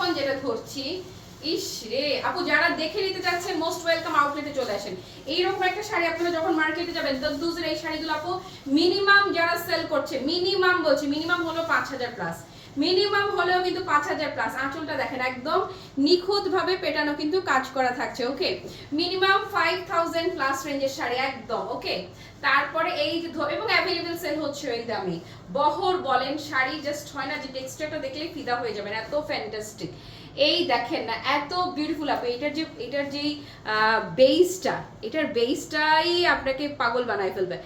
এখন যেটা ধরছি, ইস রে আপু যারা দেখে নিতে চাচ্ছেন মোস্ট ওয়েলকাম, আউটলেটে চলে আসেন। এইরকম একটা শাড়ি আপনারা যখন মার্কেটে যাবেন, দদ্দুজের এই শাড়িগুলো আপু মিনিমাম যারা সেল করছে, মিনিমাম বলছি, মিনিমাম হলো 5000 প্লাস, মিনিমাম হলেও কিন্তু 5000 প্লাস। আঁচলটা দেখেন একদম নিখুঁত ভাবে পেটানো কিন্তু কাজ করা থাকছে। ওকে, মিনিমাম 5000 প্লাস রেঞ্জের শাড়ি একদম। ওকে, তারপরে এই যে এবং অ্যাভেলেবেল সেল হচ্ছে এই দামে। বহর বলেন শাড়ি জাস্ট হয় না যে টেক্সচারটা দেখলেই ফিদা হয়ে যাবেন, এত ফ্যান্টাস্টিক। এই দেখেন না এত বিউটিফুল আপু, এটার যেই বেসটা, এটার বেসটাই আপনাকে পাগল বানায় ফেলবে।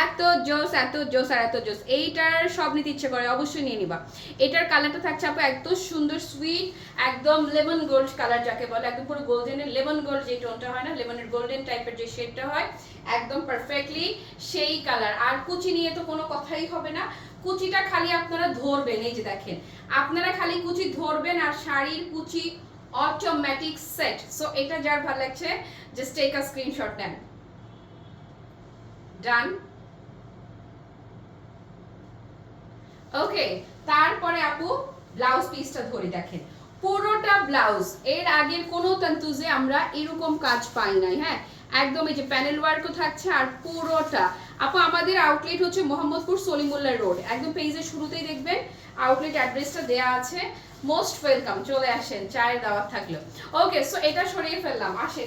এত জোস, এত জোস আর এত জোস। এইটার সব নিতে ইচ্ছে করে, অবশ্যই নিয়ে নিবা। এটার কালারটা থাকছে আপু এত সুন্দর সুইট, একদম লেমন গোল্ড কালার যাকে বলে, একদম পুরো গোল্ডেনের লেমন গোল্ড যে টোনটা হয় না, লেমনের গোল্ডেন টাইপের যে শেডটা হয়, একদম পারফেক্টলি সেই কালার। আর কুচি নিয়ে তো কোনো কথাই হবে না, কুচিটা খালি আপনারা ধরবেন, এই যে দেখেন আপনারা খালি কুচি ধরবেন আর শাড়ির কুচি অটোমেটিক সেট। সো এটা যার ভালো লাগছে জাস্ট টেক আ স্ক্রিনশট নেন। ডান। ওকে, তারপরে আপু ব্লাউজ পিসটা ধরে দেখেন, পুরোটা ব্লাউজ, এর আগের কোনো তন্তুজে আমরা এরকম কাজ পাই নাই। হ্যাঁ, একদম এই যে প্যানেল ওয়ার্কও থাকছে আর পুরোটা। আপু আমাদের আউটলেট হচ্ছে মোহাম্মদপুর সলিমুল্লাহ রোড, একদম পেজের শুরুতেই দেখবেন আউটলেট অ্যাড্রেসটা দেয়া আছে। মোস্ট ওয়েলকাম, চলে আসেন, চায়ের দাওয়াত থাকলো। ওকে, সো এটা সরিয়ে ফেললাম, আসেন